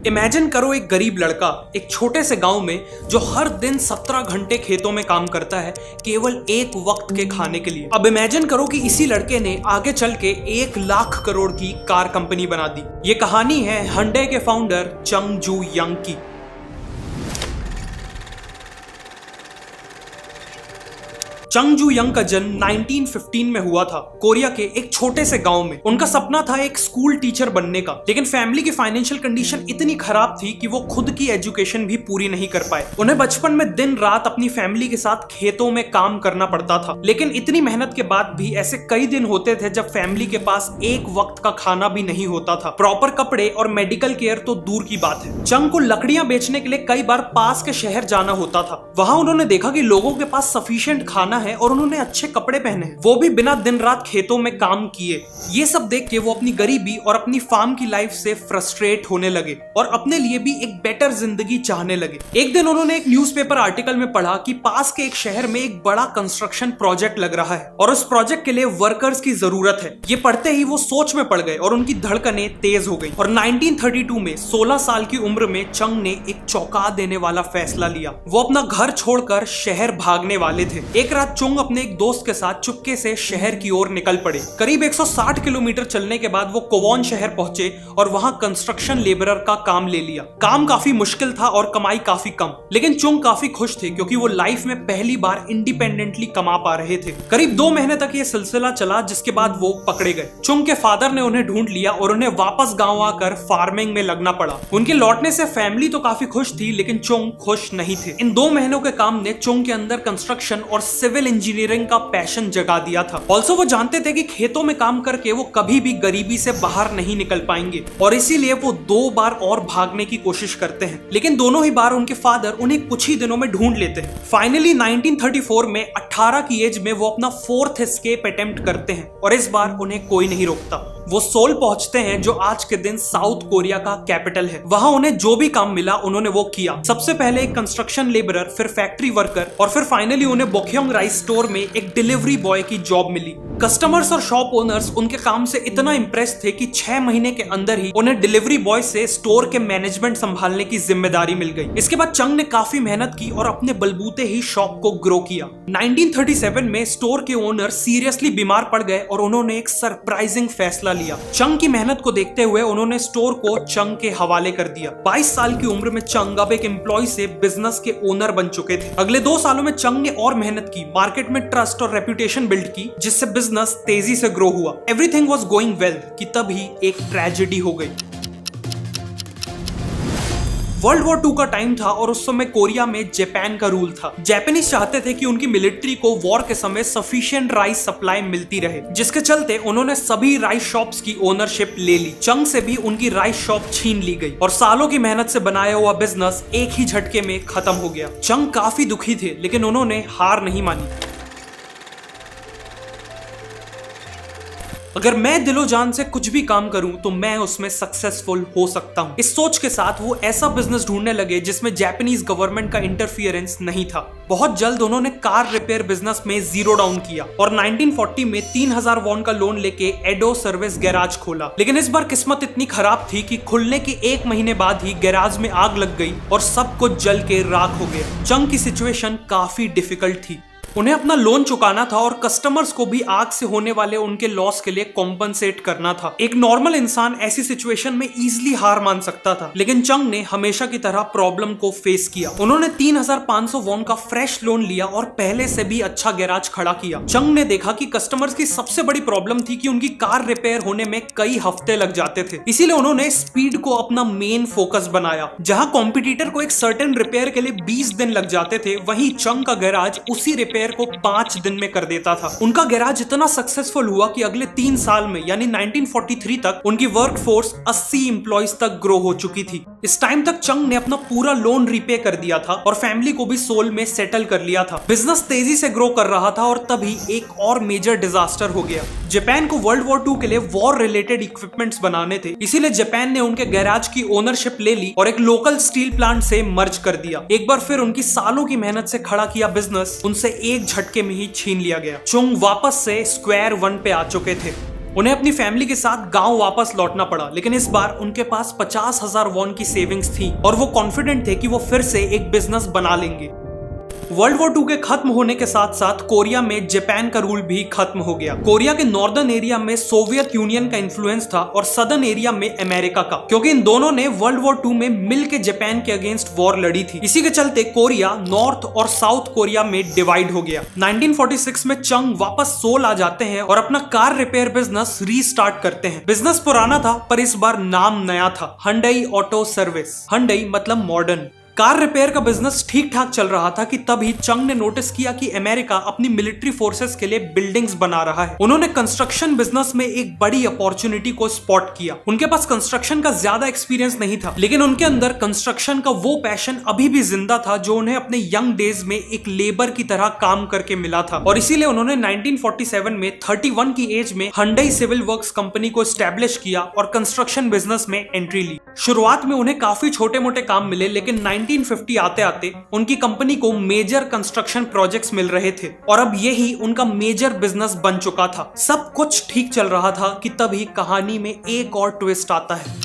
Imagine करो एक गरीब लड़का एक छोटे से गांव में जो हर दिन 17 घंटे खेतों में काम करता है केवल एक वक्त के खाने के लिए। अब इमेजिन करो कि इसी लड़के ने आगे चल के 1 लाख करोड़ की कार कंपनी बना दी। ये कहानी है Hyundai के फाउंडर चंग जू यंग की। चंग जू यंग का जन्म 1915 में हुआ था कोरिया के एक छोटे से गांव में। उनका सपना था एक स्कूल टीचर बनने का, लेकिन फैमिली की फाइनेंशियल कंडीशन इतनी खराब थी कि वो खुद की एजुकेशन भी पूरी नहीं कर पाए। उन्हें बचपन में दिन रात अपनी फैमिली के साथ खेतों में काम करना पड़ता था, लेकिन इतनी मेहनत के बाद भी ऐसे कई दिन होते थे जब फैमिली के पास एक वक्त का खाना भी नहीं होता था। प्रॉपर कपड़े और मेडिकल केयर तो दूर की बात है। चंग को लकड़ियां बेचने के लिए कई बार पास के शहर जाना होता था। वहां उन्होंने देखा कि लोगों के पास सफिशिएंट खाना है और उन्होंने अच्छे कपड़े पहने हैं, वो भी बिना दिन रात खेतों में काम किए। ये सब देख के वो अपनी गरीबी और अपनी फार्म की लाइफ से फ्रस्ट्रेट होने लगे और अपने लिए भी एक बेटर जिंदगी चाहने लगे। एक दिन उन्होंने एक न्यूज़पेपर आर्टिकल में पढ़ा कि पास के एक शहर में एक बड़ा कंस्ट्रक्शन प्रोजेक्ट लग रहा है और उस प्रोजेक्ट के लिए वर्कर्स की जरूरत है। ये पढ़ते ही वो सोच में पड़ गए और उनकी धड़कनें तेज हो गई। और 1932 में 16 साल की उम्र में चंग ने एक चौंका देने वाला फैसला लिया। वो अपना घर छोड़कर शहर भागने वाले थे। एक रात चंग अपने एक दोस्त के साथ चुपके से शहर की ओर निकल पड़े। करीब 160 किलोमीटर चलने के बाद वो कोवॉन शहर पहुंचे और वहां कंस्ट्रक्शन लेबरर का काम ले लिया। काम काफी मुश्किल था और कमाई काफी कम, लेकिन चुंग काफी खुश थे क्योंकि वो लाइफ में पहली बार इंडिपेंडेंटली कमा पा रहे थे। करीब 2 महीने तक ये सिलसिला चला, जिसके बाद वो पकड़े गए। चुंग के फादर ने उन्हें ढूंढ लिया और उन्हें वापस गांव आकर फार्मिंग में लगना पड़ा। उनके लौटने से फैमिली तो काफी खुश थी, लेकिन चुंग खुश नहीं थे। इन 2 महीनों के काम ने चुंग के अंदर कंस्ट्रक्शन और सिविल इंजीनियरिंग का पैशन जगा दिया था। ऑल्सो वो जानते थे कि खेतों में काम करके वो कभी भी गरीबी से बाहर नहीं निकल पाएंगे और इसीलिए वो 2 बार और भागने की कोशिश करते हैं, लेकिन दोनों ही बार उनके फादर उन्हें कुछ ही दिनों में ढूंढ लेते हैं। फाइनली 1934 में 18 की एज में वो अपना 4th एस्केप अटेम्प्ट करते हैं और इस बार उन्हें कोई नहीं रोकता। वो सोल पहुंचते हैं जो आज के दिन साउथ कोरिया का कैपिटल है। वहां उन्हें जो भी काम मिला उन्होंने वो किया। सबसे पहले एक कंस्ट्रक्शन लेबरर, फिर फैक्ट्री वर्कर और फिर फाइनली उन्हें बोक्योंग राइस स्टोर में एक डिलीवरी बॉय की जॉब मिली। कस्टमर्स और शॉप ओनर्स उनके काम से इतना इंप्रेस थे कि 6 महीने के अंदर ही उन्हें डिलीवरी बॉय से स्टोर के मैनेजमेंट संभालने की जिम्मेदारी मिल गई। इसके बाद चंग ने काफी मेहनत की और अपने बलबूते ही शॉप को ग्रो किया। 1937 में स्टोर के ओनर सीरियसली बीमार पड़ गए और उन्होंने एक सरप्राइजिंग फैसला लिया। चंग की मेहनत को देखते हुए उन्होंने स्टोर को चंग के हवाले कर दिया। 22 साल की उम्र में चंग अब एक एम्प्लॉय से बिजनेस के ओनर बन चुके थे। अगले 2 सालों में चंग ने और मेहनत की, मार्केट में ट्रस्ट और रेपुटेशन बिल्ड की, जिससे बिजनेस तेजी से ग्रो हुआ। एवरीथिंग वाज गोइंग वेल कि तभी एक ट्रेजेडी हो गई। वर्ल्ड वॉर 2 का टाइम था और उस समय कोरिया में जापान का रूल था। जापानीज चाहते थे कि उनकी मिलिट्री को वॉर के समय सफिशिएंट राइस सप्लाई मिलती रहे, जिसके चलते उन्होंने सभी राइस शॉप्स की ओनरशिप ले ली। चंग से भी उनकी राइस शॉप छीन ली गई और सालों की मेहनत से बनाया हुआ बिजनेस एक ही झटके में खत्म हो गया। चंग काफी दुखी थे, लेकिन उन्होंने हार नहीं मानी। अगर मैं दिलो जान से कुछ भी काम करूं तो मैं उसमें सक्सेसफुल हो सकता हूं। इस सोच के साथ वो ऐसा बिजनेस ढूंढने लगे जिसमें जापानीज गवर्नमेंट का इंटरफियरेंस नहीं था। बहुत जल्द उन्होंने कार रिपेयर बिजनेस में जीरो डाउन किया और 1940 में 3000 वॉन का लोन लेके एडो सर्विस गैराज खोला। लेकिन इस बार किस्मत इतनी खराब थी कि खुलने के 1 महीने बाद ही गैराज में आग लग गई और सब कुछ जल के राख हो गया। चंग की सिचुएशन काफी डिफिकल्ट थी। उन्हें अपना लोन चुकाना था और कस्टमर्स को भी आग से होने वाले उनके लॉस के लिए कॉम्पनसेट करना था। एक नॉर्मल इंसान ऐसी सिचुएशन में इजीली हार मान सकता था, लेकिन चंग ने हमेशा की तरह प्रॉब्लम को फेस किया। उन्होंने 3500 वॉन का फ्रेश लोन लिया और पहले से भी अच्छा गैराज खड़ा किया। चंग ने देखा कि कस्टमर्स की सबसे बड़ी प्रॉब्लम थी कि उनकी कार रिपेयर होने में कई हफ्ते लग जाते थे। इसीलिए उन्होंने स्पीड को अपना मेन फोकस बनाया। जहां कॉम्पिटिटर को एक सर्टेन रिपेयर के लिए 20 दिन लग जाते थे, वहीं चंग का गैराज उसी रिपेयर को 5 दिन में कर देता था। उनका गैराज इतना सक्सेसफुल हुआ कि अगले 3 साल में यानी 1943 तक उनकी वर्क फोर्स 80 एम्प्लॉइज तक ग्रो हो चुकी थी। इस टाइम तक चंग ने अपना पूरा लोन रीपे कर दिया था और फैमिली को भी सोल में सेटल कर लिया था। बिजनेस तेजी से ग्रो कर रहा था और तभी एक और मेजर डिजास्टर हो गया। जापान को वर्ल्ड वॉर 2 के लिए वॉर रिलेटेड इक्विपमेंट्स बनाने थे, इसीलिए जापान ने उनके गैराज की ओनरशिप ले ली और एक लोकल स्टील प्लांट से मर्ज कर दिया। एक बार फिर उनकी सालों की मेहनत से खड़ा किया बिजनेस उनसे एक झटके में ही छीन लिया गया। चंग वापस से स्क्वायर 1 पे आ चुके थे। उन्हें अपनी फैमिली के साथ गांव वापस लौटना पड़ा, लेकिन इस बार उनके पास 50,000 वॉन की सेविंग्स थी और वो कॉन्फिडेंट थे कि वो फिर से एक बिजनेस बना लेंगे। वर्ल्ड वॉर 2 के खत्म होने के साथ साथ कोरिया में जापान का रूल भी खत्म हो गया। कोरिया के नॉर्दर्न एरिया में सोवियत यूनियन का इन्फ्लुएंस था और सदर्न एरिया में अमेरिका का, क्योंकि इन दोनों ने वर्ल्ड वॉर 2 में मिलकर जापान के अगेंस्ट वॉर लड़ी थी। इसी के चलते कोरिया नॉर्थ और साउथ कोरिया में डिवाइड हो गया। 1946 में चंग वापस सोल आ जाते हैं और अपना कार रिपेयर बिजनेस रीस्टार्ट करते हैं। बिजनेस पुराना था पर इस बार नाम नया था, हंडई ऑटो सर्विस। हंडई मतलब मॉडर्न। कार रिपेयर का बिजनेस ठीक ठाक चल रहा था कि तभी चंग ने नोटिस किया कि अमेरिका अपनी मिलिट्री फोर्सेस के लिए बिल्डिंग्स बना रहा है। उन्होंने कंस्ट्रक्शन बिजनेस में एक बड़ी अपॉर्चुनिटी को स्पॉट किया। उनके पास कंस्ट्रक्शन का ज्यादा एक्सपीरियंस नहीं था, लेकिन उनके अंदर कंस्ट्रक्शन का वो पैशन अभी भी जिंदा था जो उन्हें अपने यंग डेज में एक लेबर की तरह काम करके मिला था। और इसीलिए उन्होंने 1947 में 31 की एज में हंडई सिविल वर्क्स कंपनी को एस्टेब्लिश किया और कंस्ट्रक्शन बिजनेस में एंट्री ली। शुरुआत में उन्हें काफी छोटे मोटे काम मिले, लेकिन 1950 आते आते उनकी कंपनी को मेजर कंस्ट्रक्शन प्रोजेक्ट्स मिल रहे थे और अब यही उनका मेजर बिजनेस बन चुका था। सब कुछ ठीक चल रहा था कि तभी कहानी में एक और ट्विस्ट आता है।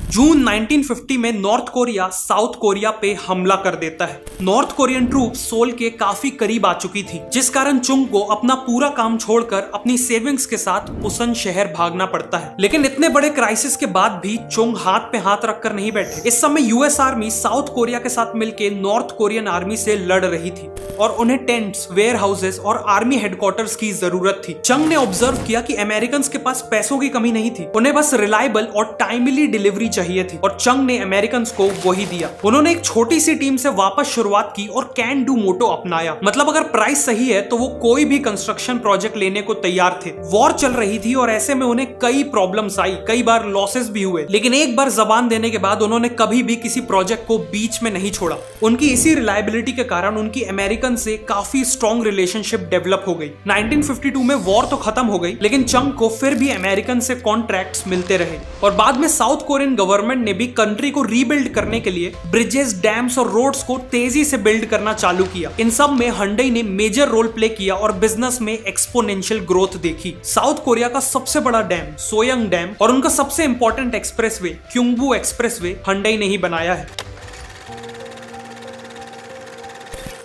जून 1950 में नॉर्थ कोरिया साउथ कोरिया पे हमला कर देता है। नॉर्थ कोरियन ट्रूप सोल के काफी करीब आ चुकी थी, जिस कारण चुंग को अपना पूरा काम छोड़कर अपनी सेविंग्स के साथ पुसन शहर भागना पड़ता है। लेकिन इतने बड़े क्राइसिस के बाद भी चुंग हाथ पे हाथ रखकर नहीं बैठे। इस समय यूएस आर्मी साउथ कोरिया के साथ मिलकर नॉर्थ कोरियन आर्मी से लड़ रही थी और उन्हें टेंट्स, वेयर हाउसेस और आर्मी हेडक्वार्टर्स की जरूरत थी। चंग ने ऑब्जर्व किया कि अमेरिकन के पास पैसों की कमी नहीं थी, उन्हें बस रिलायबल और टाइमली डिलीवरी चाहिए थी और चंग ने अमेरिकन को वही दिया। उन्होंने एक छोटी सी टीम से वापस शुरुआत की और कैन डू मोटो अपनाया, मतलब अगर प्राइस सही है तो वो कोई भी कंस्ट्रक्शन प्रोजेक्ट लेने को तैयार थे। वॉर चल रही थी और ऐसे में उन्हें कई प्रॉब्लम्स आई, कई बार लॉसेस भी हुए, लेकिन एक बार जबान देने के बाद उन्होंने कभी भी किसी प्रोजेक्ट को बीच में नहीं छोड़ा। उनकी इसी रिलायबिलिटी के कारण उनकी अमेरिकन से काफी स्ट्रॉन्ग रिलेशनशिप डेवलप हो गई। 1952 में वॉर तो खत्म हो गई, लेकिन चंग को फिर भी अमेरिकन से कॉन्ट्रैक्ट्स मिलते रहे और बाद में साउथ कोरियन गवर्नमेंट ने भी कंट्री को रीबिल्ड करने के लिए ब्रिजेस, डैम्स और रोड्स को तेजी से बिल्ड करना चालू किया। इन सब में हंडई ने मेजर रोल प्ले किया और बिजनेस में एक्सपोनेंशियल ग्रोथ देखी। साउथ कोरिया का सबसे बड़ा डैम सोयंग डैम और उनका सबसे इंपॉर्टेंट एक्सप्रेसवे क्योंगबू एक्सप्रेसवे हंडई ने ही बनाया है।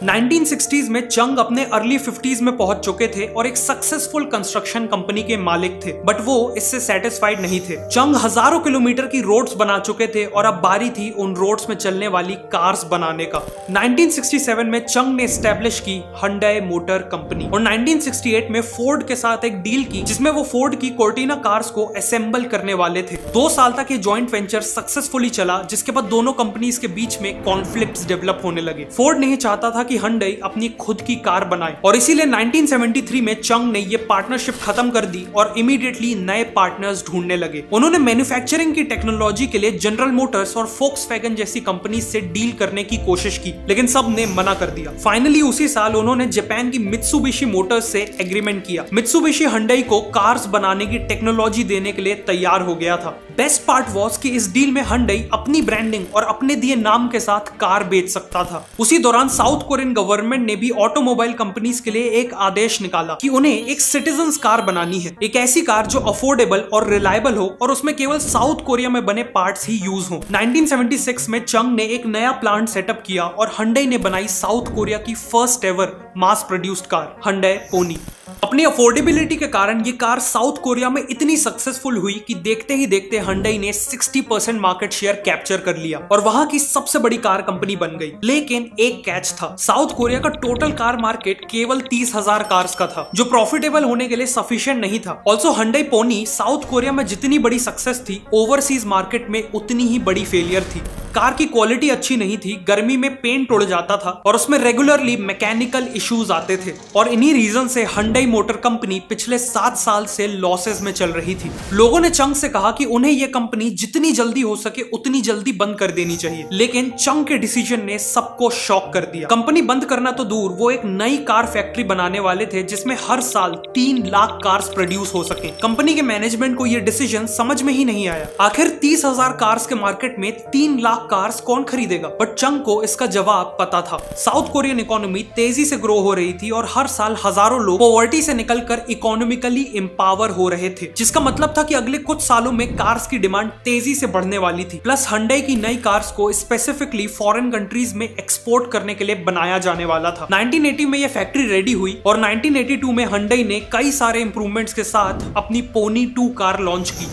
1960s में चंग अपने अर्ली 50s में पहुंच चुके थे और एक सक्सेसफुल कंस्ट्रक्शन कंपनी के मालिक थे, बट वो इससे सेटिस्फाइड नहीं थे। चंग हजारों किलोमीटर की रोड्स बना चुके थे और अब बारी थी उन रोड्स में चलने वाली कार्स बनाने का। 1967 में चंग ने एस्टेब्लिश की हंडई मोटर कंपनी और 1968 में फोर्ड के साथ एक डील की जिसमें वो फोर्ड की कोर्टिना कार्स को असेंबल करने वाले थे। 2 साल तक ये जॉइंट वेंचर सक्सेसफुली चला, जिसके बाद दोनों कंपनीज के बीच में कॉन्फ्लिक्ट्स डेवलप होने लगे। फोर्ड नहीं चाहता था कि हंडई अपनी खुद की कार बनाए और इसीलिए 1973 में चंग ने ये पार्टनरशिप खत्म कर दी और इमीडिएटली नए पार्टनर्स ढूंढने लगे। उन्होंने मैन्युफैक्चरिंग की टेक्नोलॉजी के लिए जनरल मोटर्स और फोक्सवैगन जैसी कंपनी से डील करने की कोशिश की, लेकिन सब ने मना कर दिया। फाइनली उसी साल उन्होंने जापान की मित्सुबिशी मोटर्स से एग्रीमेंट किया। मित्सुबिशी हंडई को कार्स बनाने की टेक्नोलॉजी देने के लिए तैयार हो गया था। बेस्ट पार्ट वाज कि इस डील में हंडई अपनी ब्रांडिंग और अपने दिए नाम के साथ कार बेच सकता था। उसी दौरान साउथ कोरियन गवर्नमेंट ने भी ऑटोमोबाइल कंपनीज के लिए एक आदेश निकाला कि उन्हें एक सिटीजन्स कार बनानी है, एक ऐसी कार जो अफोर्डेबल और रिलायबल हो और उसमें केवल साउथ कोरिया में बने पार्ट्स ही यूज हो। 1976 में चंग ने एक नया प्लांट सेटअप किया और हंडई ने बनाई साउथ कोरिया की first ever mass produced car Hyundai Pony. अपनी अफोर्डेबिलिटी के कारण ये कार साउथ कोरिया में इतनी सक्सेसफुल हुई कि देखते ही देखते हंडई ने 60% मार्केट शेयर कैप्चर कर लिया और वहां की सबसे बड़ी कार कंपनी बन गई। लेकिन एक कैच था, साउथ कोरिया का टोटल कार मार्केट केवल 30,000 कार्स का था, जो प्रॉफिटेबल होने के लिए सफिशिएंट नहीं था। Also Hyundai pony south Korea में जितनी बड़ी सक्सेस थी, ओवरसीज मार्केट में उतनी ही बड़ी फेलियर थी। कार की क्वालिटी अच्छी नहीं थी, गर्मी में पेंट उड़ जाता था और उसमें रेगुलरली मैकेनिकल इश्यूज आते थे और इन्हीं रीजन से हंडई मोटर कंपनी पिछले 7 साल से लॉसेस में चल रही थी। लोगों ने चंग से कहा कि उन्हें यह कंपनी जितनी जल्दी हो सके उतनी जल्दी बंद कर देनी चाहिए, लेकिन चंग के डिसीजन ने सबको शॉक कर दिया। कंपनी बंद करना तो दूर, वो एक नई कार फैक्ट्री बनाने वाले थे जिसमें हर साल 3 लाख कार्स प्रोड्यूस हो सके। कंपनी के मैनेजमेंट को यह डिसीजन समझ में ही नहीं आया। आखिर 30,000 कार्स के मार्केट में 3 लाख कार्स कौन खरीदेगा? बट चंग को इसका जवाब पता था। साउथ कोरियन इकोनॉमी तेजी से ग्रो हो रही थी और हर साल हजारों लोग पॉवर्टी से निकलकर इकोनॉमिकली एम्पावर हो रहे थे, जिसका मतलब था कि अगले कुछ सालों में कार्स की डिमांड तेजी से बढ़ने वाली थी। प्लस Hyundai की नई कार्स को स्पेसिफिकली फॉरेन कंट्रीज में एक्सपोर्ट करने के लिए बनाया जाने वाला था। 1980 में यह फैक्ट्री रेडी हुई और 1982 में Hyundai ने कई सारे इंप्रूवमेंट्स के साथ अपनी पोनी 2 कार लॉन्च की।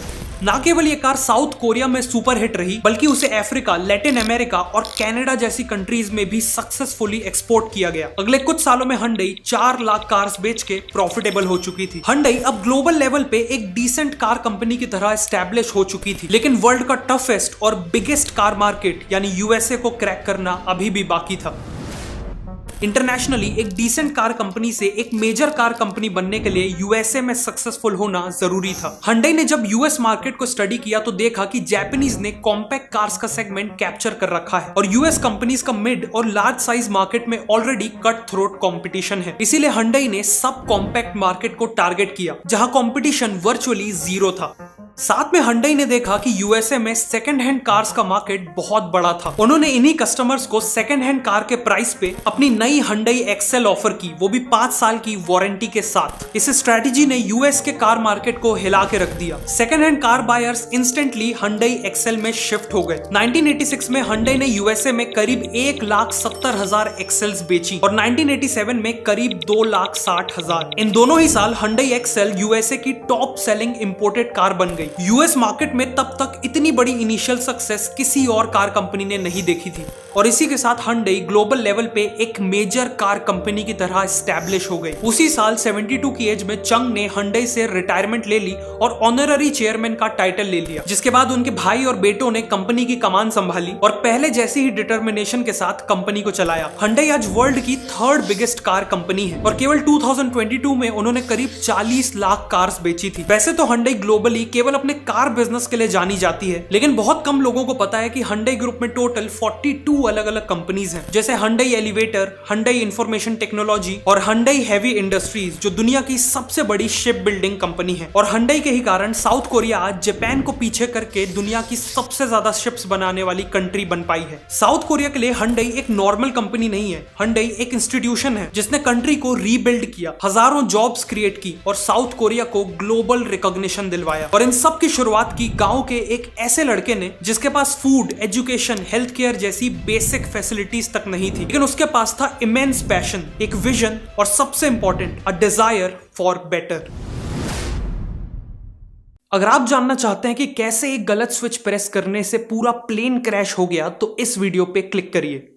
ना केवल ये कार साउथ कोरिया में सुपर हिट रही, बल्कि उसे अफ्रीका, लैटिन अमेरिका और कनाडा जैसी कंट्रीज में भी सक्सेसफुली एक्सपोर्ट किया गया। अगले कुछ सालों में Hyundai 4 लाख कार्स बेच के प्रॉफिटेबल हो चुकी थी। Hyundai अब ग्लोबल लेवल पे एक डिसेंट कार कंपनी की तरह एस्टैब्लिश हो चुकी थी, लेकिन वर्ल्ड का टफेस्ट और बिगेस्ट कार मार्केट यानी यूएसए को क्रैक करना अभी भी बाकी था। इंटरनेशनली एक डिसेंट कार कंपनी से एक मेजर कार कंपनी बनने के लिए यूएसए में सक्सेसफुल होना जरूरी था। Hyundai ने जब यूएस मार्केट को स्टडी किया तो देखा कि जापानीज ने कॉम्पैक्ट कार्स का सेगमेंट कैप्चर कर रखा है और यूएस कंपनीज का मिड और लार्ज साइज मार्केट में ऑलरेडी कट थ्रोट कंपटीशन है। इसीलिए Hyundai ने सब कॉम्पैक्ट मार्केट को टारगेट किया, जहां कंपटीशन वर्चुअली जीरो था। साथ में Hyundai ने देखा कि यूएसए में सेकंड हैंड कार्स का मार्केट बहुत बड़ा था। उन्होंने इन्हीं कस्टमर्स को सेकंड हैंड कार के प्राइस पे अपनी नई Hyundai एक्सेल ऑफर की, वो भी 5 साल की वारंटी के साथ। इस स्ट्रेटेजी ने यूएस के कार मार्केट को हिला के रख दिया। Second hand car buyers instantly Hyundai Excel में शिफ्ट हो गए। 1986 में Hyundai ने यूएसए में करीब 1,70,000 एक्सेल्स बेची और 1987 में करीब 2,60,000। इन दोनों ही साल Hyundai एक्सेल यूएसए की टॉप सेलिंग इंपोर्टेड कार बन गई। यूएस मार्केट में तब तक इतनी बड़ी इनिशियल सक्सेस किसी और कार कंपनी ने नहीं देखी थी और इसी के साथ Hyundai ग्लोबल लेवल पे एक मेजर कार कंपनी की तरह एस्टैब्लिश हो गई। उसी साल 72 की एज में चंग ने Hyundai से रिटायरमेंट ले ली और ऑनररी चेयरमैन का टाइटल ले लिया, जिसके बाद उनके भाई और बेटों ने कंपनी की कमान संभाली और पहले जैसी ही डिटर्मिनेशन के साथ कंपनी को चलाया। Hyundai आज वर्ल्ड की 3rd बिगेस्ट कार कंपनी है और केवल 2022 में उन्होंने करीब 40 लाख कार्स बेची थी। वैसे तो Hyundai ग्लोबली केवल अपने कार बिजनेस के लिए जानी जाती है, लेकिन बहुत कम लोगों को पता है कि Hyundai ग्रुप में टोटल 42 अलग अलग कंपनीज हैं, जैसे Hyundai elevator, Hyundai information technology और Hyundai हेवी इंडस्ट्रीज, जो दुनिया की सबसे बड़ी शिप बिल्डिंग कंपनी है। और Hyundai के ही कारण साउथ कोरिया आज जापान को पीछे करके दुनिया की सबसे ज्यादा शिप्स बनाने वाली कंट्री बन पाई है। साउथ कोरिया के लिए Hyundai एक नॉर्मल कंपनी नहीं है। Hyundai एक इंस्टीट्यूशन है जिसने कंट्री को रीबिल्ड किया, हजारों जॉब्स क्रिएट की और साउथ कोरिया को ग्लोबल रिकॉग्निशन दिलवाया। और इन सब की शुरुआत की गांव के एक ऐसे लड़के ने जिसके पास फूड, एजुकेशन, हेल्थ केयर जैसी बेसिक फैसिलिटीज तक नहीं थी, लेकिन उसके पास था इमेंस पैशन, एक विजन और सबसे important a desire for better. अगर आप जानना चाहते हैं कि कैसे एक गलत स्विच प्रेस करने से पूरा प्लेन क्रैश हो गया तो इस वीडियो पे क्लिक करिए।